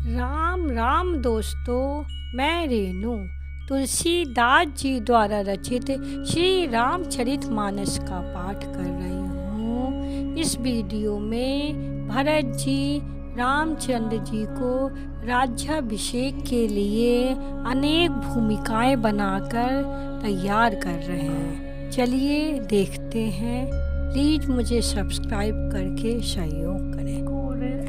राम राम दोस्तों, मैं रेनू तुलसीदास जी द्वारा रचित श्री रामचरितमानस का पाठ कर रही हूँ। इस वीडियो में भरत जी रामचंद्र जी को राज्याभिषेक के लिए अनेक भूमिकाएं बनाकर तैयार कर रहे हैं। चलिए देखते हैं। प्लीज़ मुझे सब्सक्राइब करके सहयोग करें।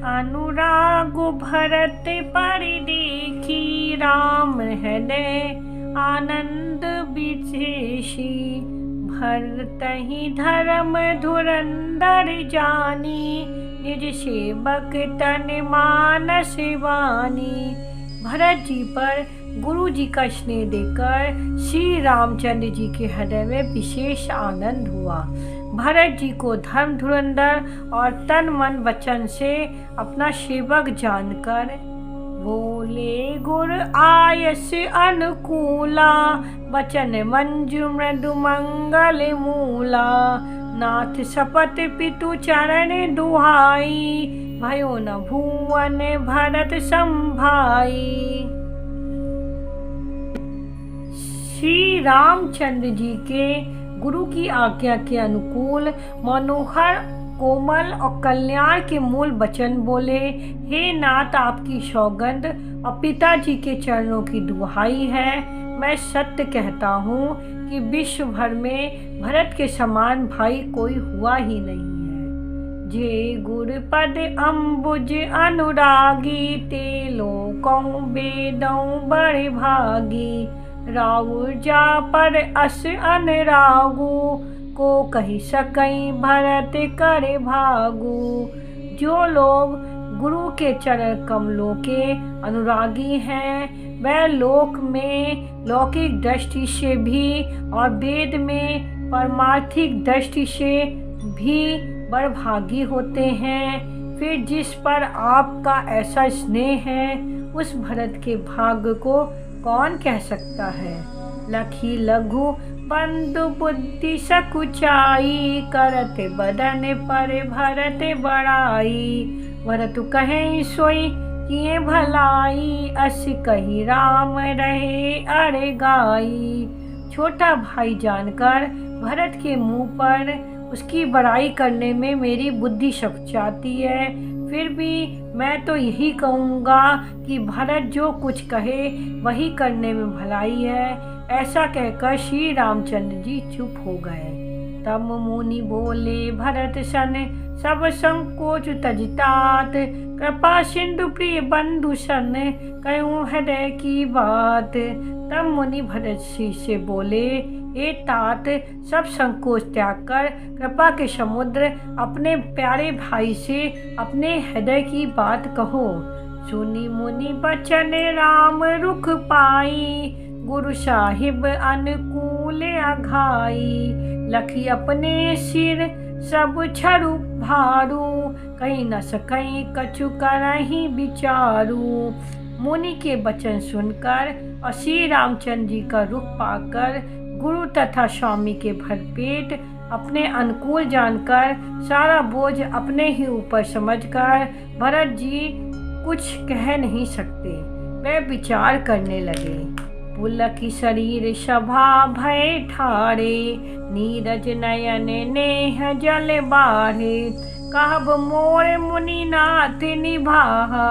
अनुराग भरत पर देखी राम हृदय आनंद विशेषी। भरत ही धर्म धुरंधर जानी निज सेवक तन मानस वानी। भरत जी पर गुरु जी का स्नेह देकर श्री रामचंद्र जी के हृदय में विशेष आनंद हुआ। भरत जी को धर्म धुरंधर और तन मन वचन से अपना सेवक जानकर बोले गुर आयस अनुकूला वचन मंजु मृदु मंगल मूला। नाथ शपथ पितु चरण दुहाई भयो न भुवन भरत संभाई। श्री रामचंद्र जी के गुरु की आज्ञा के अनुकूल मनोहर कोमल और कल्याण के मूल वचन बोले। हे नाथ, आपकी सौगंध और पिताजी के चरणों की दुहाई है। मैं सत्य कहता हूँ कि विश्व भर में भरत के समान भाई कोई हुआ ही नहीं है। जे गुरुपद अम्बुज अनुरागी ते लोकों वेदों बड़े भागी। राउर जा पर अस अनुरागु को कही सकई भरत करे भागु। जो लोग गुरु के चरण कमलों के अनुरागी हैं वह लोक में लौकिक दृष्टि से भी और वेद में पारमार्थिक दृष्टि से भी बड़भागी होते हैं। फिर जिस पर आपका ऐसा स्नेह है उस भरत के भाग्य को कौन कह सकता है। लखी लघु बंधु बुद्धि सकुचाई करत बदन पर भरत बड़ाई। भरत कहे सोई किए भलाई अस कही राम रहे अरे गाई। छोटा भाई जानकर भरत के मुंह पर उसकी बड़ाई करने में मेरी बुद्धि सकुचाती है। फिर भी मैं तो यही कहूँगा कि भरत जो कुछ कहे वही करने में भलाई है। ऐसा कहकर श्री रामचंद्र जी चुप हो गए। तब मुनि बोले भरत सन सब संकोच तजतात। कृपा सिंधु प्रिय बंधु सन कहूँ हृदय की बात। तब मुनि भरत जी से बोले, हे तात, सब संकोच त्याग कर कृपा के समुद्र अपने प्यारे भाई से अपने हृदय की बात कहो। सुनी मुनि बचन राम रुख पाई गुरु साहिब अनुकूल अघाई। लखी अपने सिर सब छरु भारू कहीं न सकई कछु करहि विचारू। मुनि के वचन सुनकर और श्री रामचंद्र जी का रुख पाकर गुरु तथा स्वामी के भरपेट अपने अनुकूल जानकर सारा बोझ अपने ही ऊपर समझकर भरत जी कुछ कह नहीं सकते। वे विचार करने लगे। पुलक शरीर सभा भय ठारे नीरज नयन नेह जल बाढ़े। कहब मोर मुनि नाथ निभाहा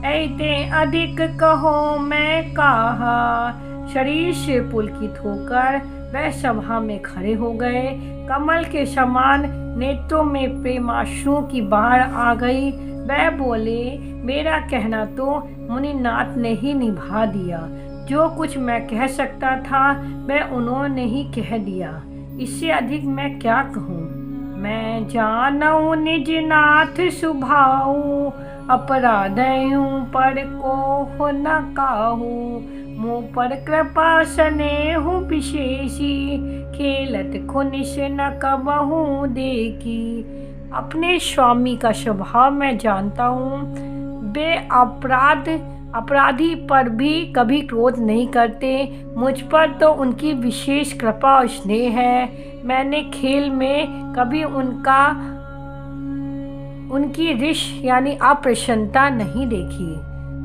ऐते अधिक कहो मैं कहा। शरीर से पुलकित होकर वह सभा में खड़े हो गए। कमल के समान नेत्रों में प्रेमाश्रुओं की बाढ़ आ गई। वह बोले, मेरा कहना तो मुनिनाथ ने ही निभा दिया। जो कुछ मैं कह सकता था मैं उन्होंने ही कह दिया। इससे अधिक मैं क्या कहूँ। मैं जानऊ निज नाथ सुभाऊ अपराधयों पर को न काहू। मुँह पर कृपा स्नेहु विशेषी खेलत खुनिस न कबहू देखी। अपने स्वामी का स्वभाव मैं जानता हूँ। वे अपराधी पर भी कभी क्रोध नहीं करते। मुझ पर तो उनकी विशेष कृपा और स्नेह है। मैंने खेल में कभी उनकी रिश यानी अप्रसन्नता नहीं देखी।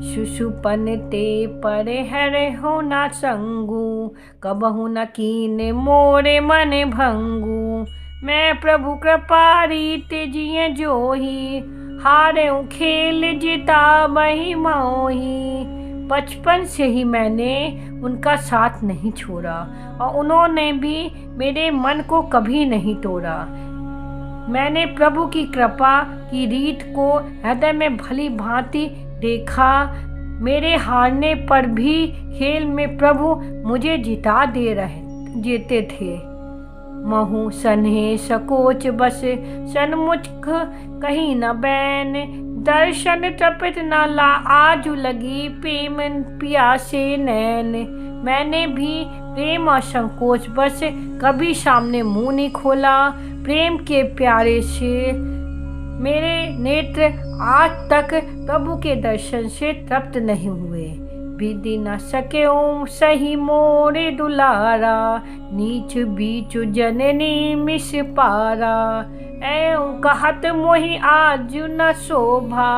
सुषुपन ते परे हरे हो न संगू, कबहु न कीने मोरे मन भंगू। मैं प्रभु कृपा रीत जिय जोही, हारे खेल जिता बही मोही। बचपन से ही मैंने उनका साथ नहीं छोड़ा और उन्होंने भी मेरे मन को कभी नहीं तोड़ा। मैंने प्रभु की कृपा की रीत को हृदय में भली भांति देखा। मेरे हारने पर भी खेल में प्रभु मुझे जिता देते थे। महु सन्हे सकोच बस सन्मुख कहीं न बैन, दर्शन तृपित न ला आजु लगी प्रेम पियासे नैन। मैंने भी प्रेम और संकोच बस कभी सामने मुंह नहीं खोला। प्रेम के प्यारे से मेरे नेत्र आज तक प्रभु के दर्शन से तृप्त नहीं हुए। विधि न सके ओम सही मोरे दुलारा, नीच बीच जननी मिस पारा। ऐं कहत मोहि आज न शोभा,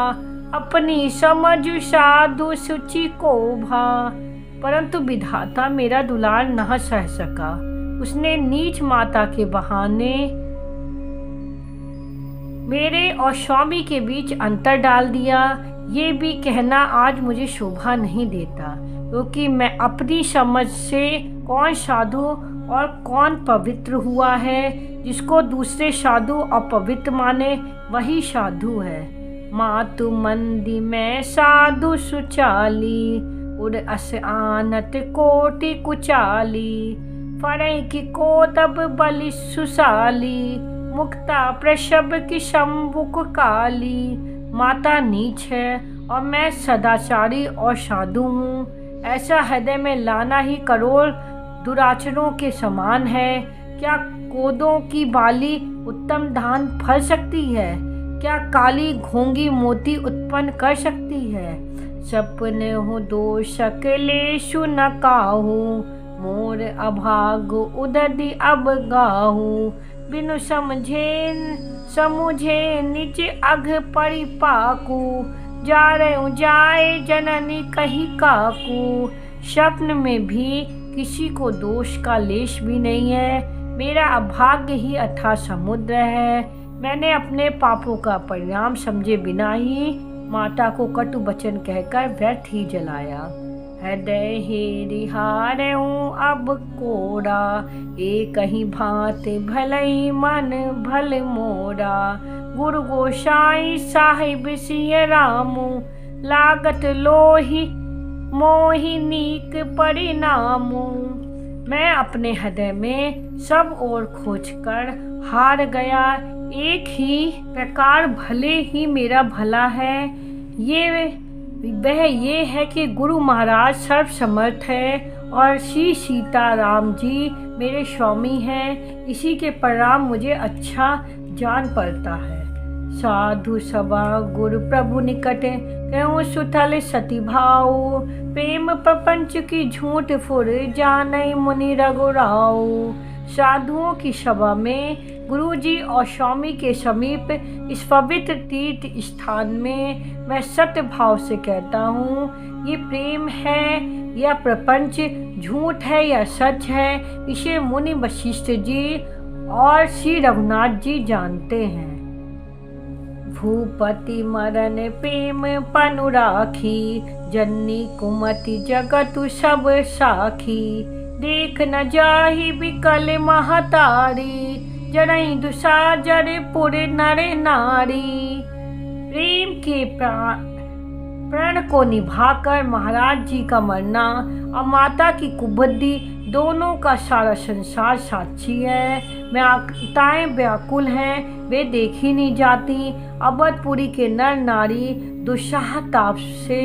अपनी समझ साधु सुचि को भा। परंतु विधाता मेरा दुलार न सह सका। उसने नीच माता के बहाने मेरे और स्वामी के बीच अंतर डाल दिया। ये भी कहना आज मुझे शोभा नहीं देता, क्योंकि मैं अपनी समझ से कौन साधु और कौन पवित्र हुआ है। जिसको दूसरे साधु अपवित्र माने वही साधु है। मातु मंदी में साधु सुचाली, उड़ अस आनत कोटि कुचाली। फरई की को तब बलि सुशाली, मुक्ता प्रसव की शंभुक काली। माता नीच है और मैं सदाचारी और साधु हूँ, ऐसा हृदय में लाना ही करोड़ दुराचरों के समान है। क्या कोदों की बाली उत्तम धान फल सकती है? क्या काली घोंगी मोती उत्पन्न कर सकती है? सपने हो दो शकलेशु न काहू, मोर अभाग उदधि अब गाहू। बिनु समुझे निज अघ परिपाकू, जा रहे जाए जननी कही काकू। स्वप्न में भी किसी को दोष का लेश भी नहीं है। मेरा अभाग्य ही अथाह समुद्र है। मैंने अपने पापों का परिणाम समझे बिना ही माता को कटु वचन कहकर व्यर्थ ही जलाया। हृदय हे रिहारे हूँ अब कोड़ा, एक ही भांत भलई मन भल मोरा। गुरु गोसाई साहिब सिय रामू, लागत लोही मोहि नीक परिणामू। मैं अपने हृदय में सब ओर खोजकर हार गया। एक ही प्रकार भले ही मेरा भला है, वह ये है कि गुरु महाराज सर्वसमर्थ है और श्री सीताराम जी मेरे स्वामी हैं। इसी के परिणाम मुझे अच्छा जान पड़ता है। साधु सभा गुरु प्रभु निकट, कहूँ सुथल सती भाऊ। प्रेम प्रपंच की झूठ फुर, जानई मुनि रघुराऊ। साधुओं की सभा में गुरुजी और स्वामी के समीप इस पवित्र तीर्थ स्थान में मैं सत्य भाव से कहता हूँ, ये प्रेम है या प्रपंच, झूठ है या सच है, इसे मुनि वशिष्ठ जी और श्री रघुनाथ जी जानते हैं। भूपति मरण प्रेम पनु राखी, जननी कुमति जगतु सब साखी। देख न जाहि विकल महतारी, जरई दुसाजर पुर नर नारी। प्रेम के प्रण को निभाकर महाराज जी का मरना और माता की कुबुद्धि दोनों का सारा संसार साक्षी है। माताएं व्याकुल हैं, वे देखी नहीं जाती। अवधपुरी के नर नारी दुस्साह ताप से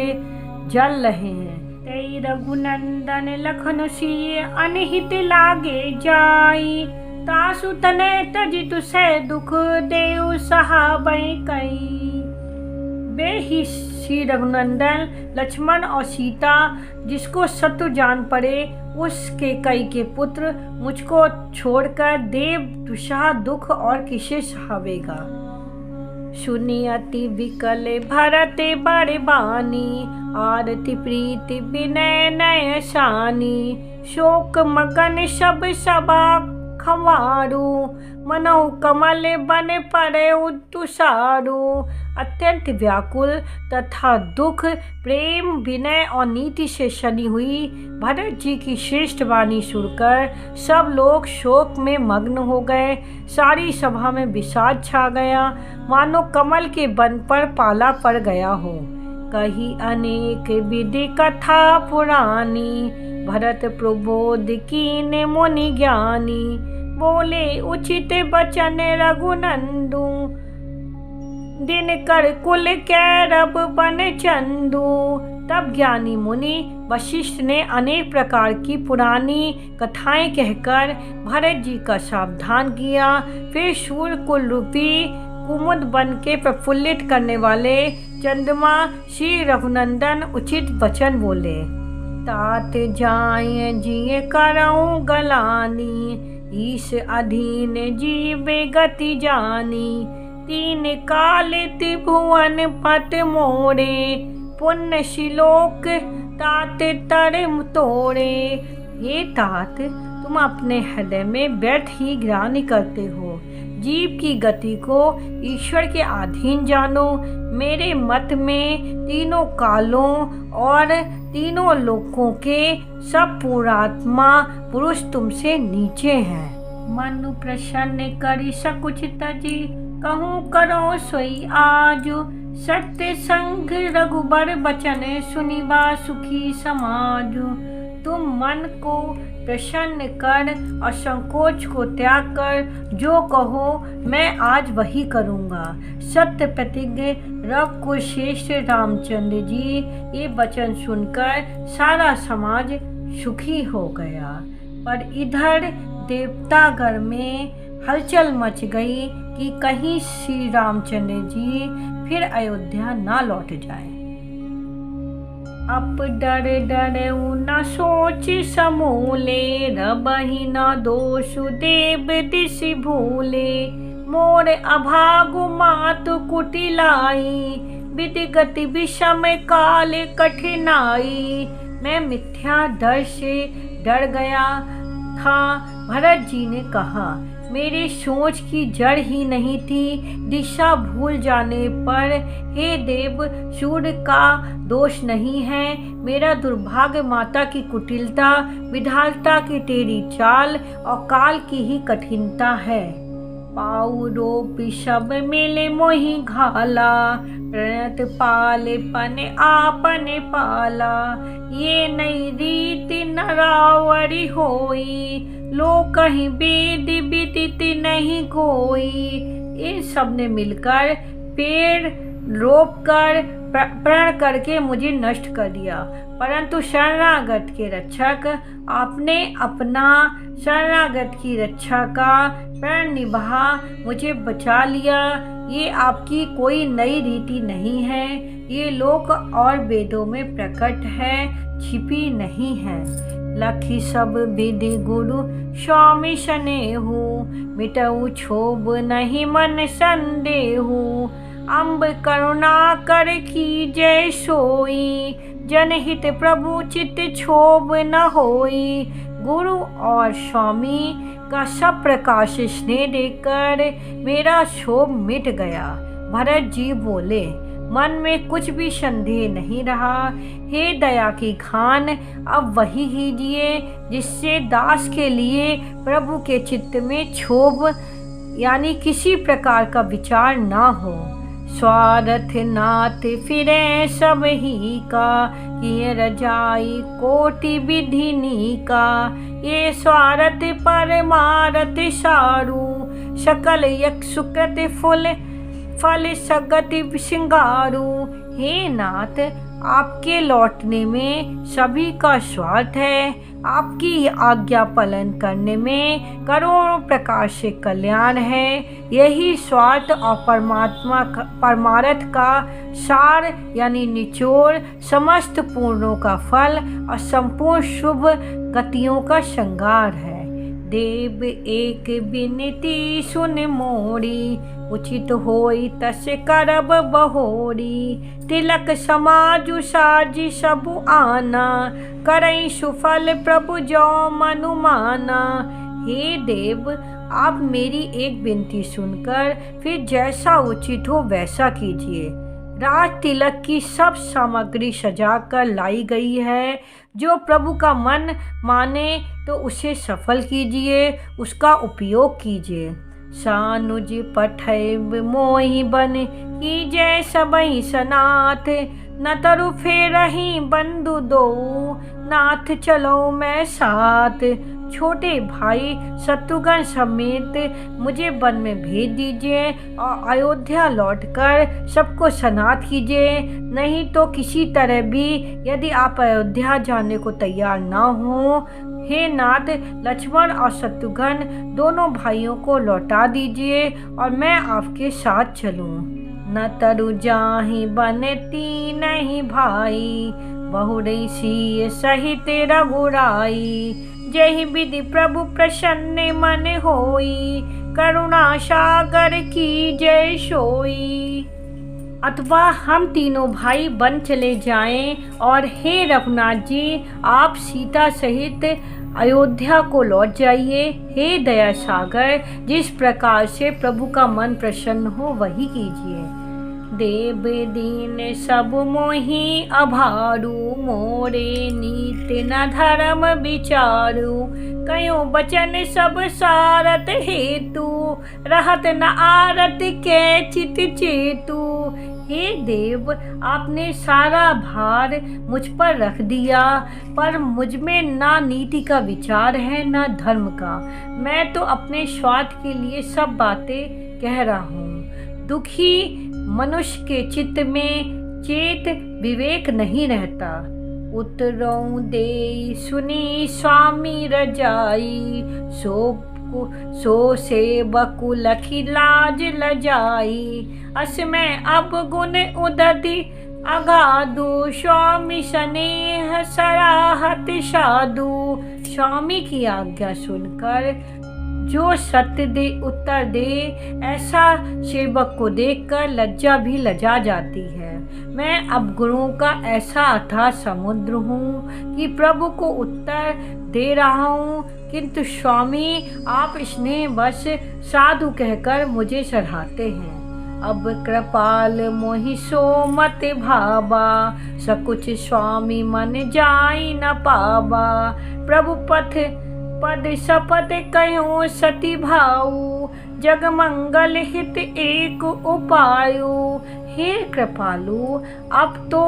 जल रहे हैं। तै रघुनंदन लखन सिय अनहित लागे जाई, तासु तनय तजितु सह दुख देउ सहाबई कई। वे ही श्री रघुनंदन लक्ष्मण और सीता जिसको शत्रु जान पड़े, उसके कई के पुत्र मुझको छोड़कर देव दुस्साह दुख और किसे सहावेगा। सुनी अति विकल भरत बड़बानी, आरती प्रीति विनय नय शानी, शोक मगन सब सभा खवारू, मनहु कमल बन पड़े तुषारू। अत्यंत व्याकुल तथा दुख, प्रेम, विनय और नीति से सनी हुई भरत जी की श्रेष्ठ वाणी सुनकर सब लोग शोक में मग्न हो गए। सारी सभा में विषाद छा गया, मानो कमल के वन पर पाला पड़ गया हो। कही अनेक विधि कथा पुरानी, भरत प्रबोध कीन मुनि ज्ञानी। बोले उचित बचन रघुनंदू, दिन कर कुल कैरब बन चंदू। तब ज्ञानी मुनि वशिष्ठ ने अनेक प्रकार की पुरानी कथाएं कहकर भरत जी का सावधान किया। फिर सूर्य कुल रूपी कुमुद बन के प्रफुल्लित करने वाले चंद्रमा श्री रघुनंदन उचित वचन बोले। तात जाय जिय करऊं गलानी, ईश अधीन जीवे गति जानी। तीन काल त्रिभुवन पट मोरे, पुण्य शिलोक तात तरम तोड़े। हे तात, तुम अपने हृदय में व्यर्थ ही ग्लानि करते हो। जीव की गति को ईश्वर के अधीन जानो। मेरे मत में तीनों कालों और तीनों लोकों के सब पूर्णात्मा पुरुष तुमसे नीचे हैं। मनु प्रसन्न करी सकुच तजी, कहूँ करो सोई आजु। सत्य संग रघुबर बचन सुनिबा सुखी समाजु। तुम मन को प्रसन्न कर और संकोच को त्याग कर जो कहो मैं आज वही करूँगा। सत्य प्रतिज्ञ रघु कुलश्रेष्ठ रामचंद्र जी ये वचन सुनकर सारा समाज सुखी हो गया। पर इधर देवतागण में हलचल मच गई कि कहीं श्री रामचंद्र जी फिर अयोध्या ना लौट जाए। अब डर डर न सोच समूले, रबहि न दोषु देव दिशि भूले। मोर अभागु मातु कुटिलाई, विधि गति विषम काल कठिनाई। मैं मिथ्या डर से डर गया था। भरत जी ने कहा, मेरे सोच की जड़ ही नहीं थी। दिशा भूल जाने पर हे देव, सूर्य का दोष नहीं है। मेरा दुर्भाग्य माता की कुटिलता, विधाता की टेढ़ी चाल और काल की ही कठिनता है। पाऊ रोप सब मिले मोहि घाला, प्रणत पाले पने आपने पाला। ये नई रीति नरावरी होई, लोग कहीं वेद विदित नहीं कोई। इन सब ने मिलकर पेड़ रोप कर प्रण करके मुझे नष्ट कर दिया, परंतु शरणागत के रक्षक आपने अपना शरणागत की रक्षा का प्रण निभा मुझे बचा लिया। ये आपकी कोई नई रीति नहीं है, ये लोक और वेदों में प्रकट है, छिपी नहीं है। लखी सब विधि गुरु स्वामी स्नेहु, मिटऊ क्षोभ नहीं मन संदेहु। अम्ब करुणा कर की जय सोई, जनहित प्रभु चित क्षोभ न होई। गुरु और स्वामी का सब प्रकाश स्नेह देकर मेरा क्षोभ मिट गया। भरत जी बोले, मन में कुछ भी संदेह नहीं रहा। हे दया की खान, अब वही कीजिए जिससे दास के लिए प्रभु के चित्त में क्षोभ यानी किसी प्रकार का विचार ना हो। स्वार्थ नाथ फिरे सब ही का, किए रजाई कोटि विधिनी का। ये स्वार्थ परमारथ सारू, सकल यक सुकृत फल सगति सिंगारू। हे नाथ, आपके लौटने में सभी का स्वार्थ है। आपकी आज्ञा पालन करने में करोड़ों प्रकार से कल्याण है। यही स्वार्थ और परमार्थ का सार यानी निचोड़, समस्त पूर्णों का फल और संपूर्ण शुभ गतियों का श्रृंगार है। देव एक विनती सुन मोरी, उचित होई तस करब बहोरी, तिलक समाजु साजी सबु आना, करई सुफल प्रभु जो मनु माना। हे देव, आप मेरी एक विनती सुनकर फिर जैसा उचित हो वैसा कीजिए। राज तिलक की सब सामग्री सजा कर लाई गई है। जो प्रभु का मन माने तो उसे सफल कीजिए, उसका उपयोग कीजिए। सानुज पठैब मोहि बन कीजय सबहि सनाथ, न तरु फेरहि बंधु दो, नाथ चलो मैं साथ। छोटे भाई शत्रुघ्न समेत मुझे वन में भेज दीजिए और अयोध्या लौटकर सबको सनाथ कीजिए। नहीं तो किसी तरह भी यदि आप अयोध्या जाने को तैयार ना हो, हे नाथ, लक्ष्मण और शत्रुघ्न दोनों भाइयों को लौटा दीजिए और मैं आपके साथ चलूं। न तरु जाहि बन तीनहि भाई, बहुरई सिय सहित रघुराई। जहि विधि प्रभु प्रसन्न मन होई, करुणा सागर की जय सोई। अथवा हम तीनों भाई वन चले जाएं और हे रघुनाथ जी, आप सीता सहित अयोध्या को लौट जाइए। हे दया सागर, जिस प्रकार से प्रभु का मन प्रसन्न हो वही कीजिए। देव दीन सब मोहि अभारू, मोरे नीति न धर्म विचारू। कयो बचन सब सारत हेतु, रहत न आरत के चित चेतु। हे देव, आपने सारा भार मुझ पर रख दिया, पर मुझ में ना नीति का विचार है ना धर्म का। मैं तो अपने स्वार्थ के लिए सब बातें कह रहा हूँ। दुखी मनुष्य के चित्त में चेत विवेक नहीं रहता। उतरऊ दे सुनी स्वामी रजाई, सो सेवकु लखी लाज लजाई। असमय अब गुण उदति अगाधु, स्वामी स्नेह सराहत साधु। स्वामी की आज्ञा सुनकर जो सत्य दे उत्तर दे, ऐसा सेवक को देखकर लज्जा भी लजा जाती है। मैं अब गुरुओं का ऐसा अथाह समुद्र हूँ कि प्रभु को उत्तर दे रहा हूँ, किंतु स्वामी आप स्नेहवश साधु कहकर मुझे सराहते हैं। अब कृपाल मोहि सो मत भावा, सकुच स्वामी मन जाई न पावा। प्रभु पद शपथ कयो सती भाऊ, जग मंगल हित एक उपायु। हे कृपालु, अब तो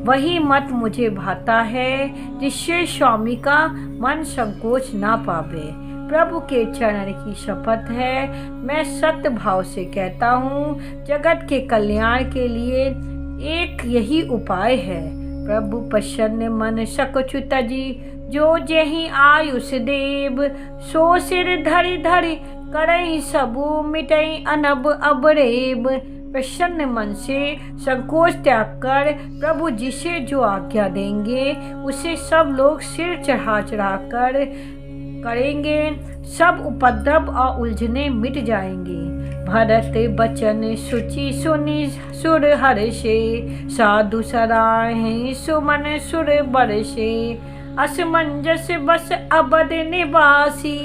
वही मत मुझे भाता है जिससे स्वामी का मन संकोच ना पावे। प्रभु के चरण की शपथ है, मैं सत्य भाव से कहता हूँ, जगत के कल्याण के लिए एक यही उपाय है। प्रभु प्रसन्न मन सकुचु तजी, जो जेहि आयुष देव। सो सिर धरि धरि करई सबु, मिटई अनब अबरेब। प्रसन्न मन से संकोच त्याग कर प्रभु जिसे जो आज्ञा देंगे उसे सब लोग सिर चढ़ा चढ़ा कर करेंगे। सब उपद्रव और उलझने मिट जाएंगे। भरत बचन सुचि सुनि सुर हर्षे, साधु सराहे सुमन सुर बरसे। असमंजस बस अबद निवासी,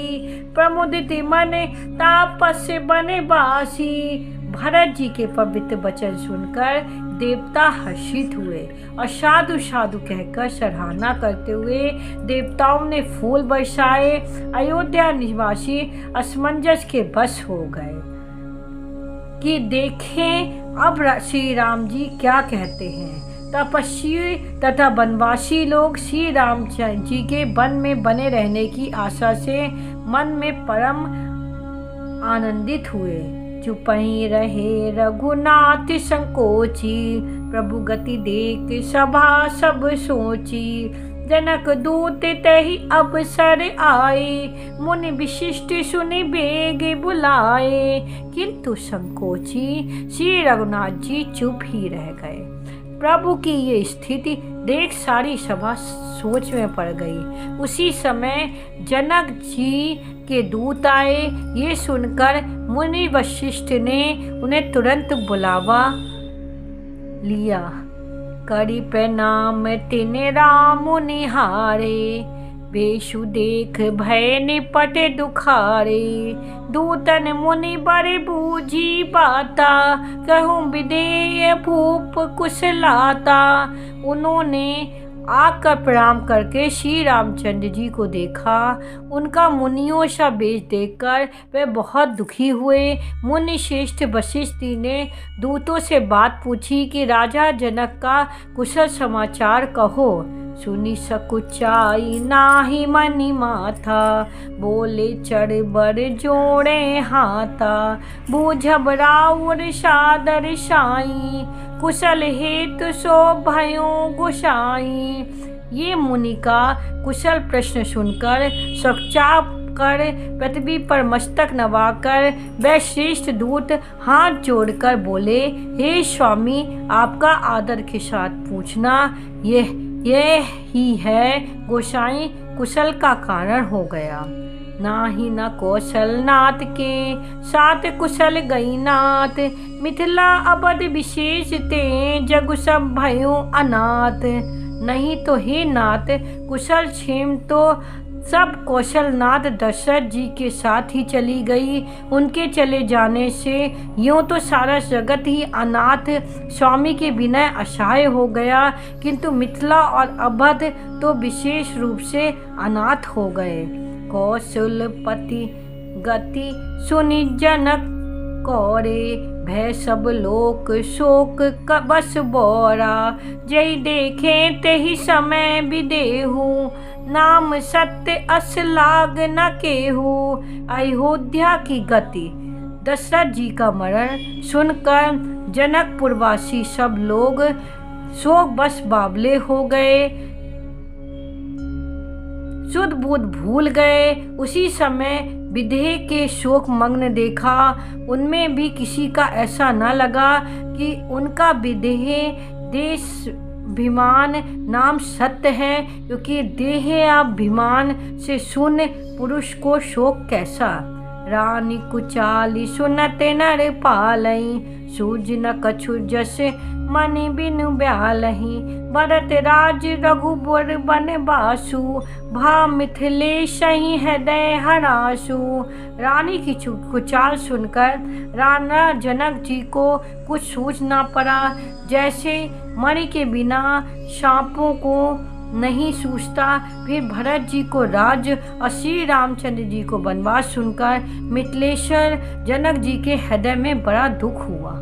प्रमुदित मन तापस बन बासी। भरत जी के पवित्र वचन सुनकर देवता हर्षित हुए और साधु साधु कहकर सराहना करते हुए देवताओं ने फूल बरसाए। अयोध्या निवासी असमंजस के बस हो गए कि देखें अब श्री राम जी क्या कहते हैं। तपस्वी तथा वनवासी लोग श्री राम जी के वन में बने रहने की आशा से मन में परम आनंदित हुए। चुपही रहे रघुनाथ संकोची, प्रभु गति देख सभा सब सोची। जनक दूत तहि अवसर आए, मुनि विशिष्ट सुनि बेग बुलाए। किंतु संकोची श्री रघुनाथ जी चुप ही रह गए। प्रभु की ये स्थिति देख सारी सभा सोच में पड़ गई। उसी समय जनक जी के दूत आए। ये सुनकर मुनि वशिष्ठ ने उन्हें तुरंत बुलावा लिया। करी प्रणाम तिने राम निहारे, बेशु देख भय निपट दुखारे। दूतन मुनि बर बूझी बाता, कहूँ विदेय भूप कुशलाता। उन्होंने आकर प्रणाम करके श्री रामचंद्र जी को देखा। उनका मुनियों सा वेश देखकर वे बहुत दुखी हुए। मुनि श्रेष्ठ वशिष्ठ ने दूतों से बात पूछी कि राजा जनक का कुशल समाचार कहो। सुनी सकुचाई नाही मनि माथा, बोले चढ़ बर जोड़े हाथा। बूझब राउर सादर साई, कुशल हेतु सो भयो गोसाई। ये मुनि का कुशल प्रश्न सुनकर सचाप कर पृथ्वी पर मस्तक नवाकर वह श्रेष्ठ दूत हाथ जोड़कर बोले, हे स्वामी, आपका आदर के साथ पूछना यह ही है गोसाई कुशल का कारण हो गया। नाही न कौशल नाथ के साथ कुशल गई नाथ, मिथिला अवध विशेष ते जग सब भयो अनाथ। नहीं तो हे नाथ, कुशल क्षेम तो सब कौशलनाथ दशरथ जी के साथ ही चली गई। उनके चले जाने से यूँ तो सारा जगत ही अनाथ स्वामी के बिना असहाय हो गया, किंतु मिथिला और अवध तो विशेष रूप से अनाथ हो गए। कौशलपति गति सुनि जनक कौरे, भय सब लोक शोक बस बोरा। जय देखे तेहि समय विदेहु, नाम सत्य अस लाग न केहू। अयोध्या की गति। दशरथ जी का मरण सुनकर जनकपुरवासी सब लोग शोक बस बावले हो गए, शुद्ध बुद्ध भूल गए। उसी समय विदेह के शोक मग्न देखा। उनमें भी किसी का ऐसा न लगा कि उनका विदेह देशाभिमान नाम सत्य है, क्योंकि देहाभिमान से शून्य पुरुष को शोक कैसा। रानी कुचाली सुनत नर पालई, सूझ न कछु जस मनि बिनु ब्यालहि। भरत राज रघुबर बनवासु, भा मिथिलेश ही हृदय हरासु। रानी की कुचाल सुनकर राणा जनक जी को कुछ सूझ ना पड़ा। जैसे मणि के बिना सांपों को नहीं सूझता, फिर भरत जी को राज्य और श्री रामचंद्र जी को वनवास सुनकर मिथिलेश्वर जनक जी के हृदय में बड़ा दुख हुआ।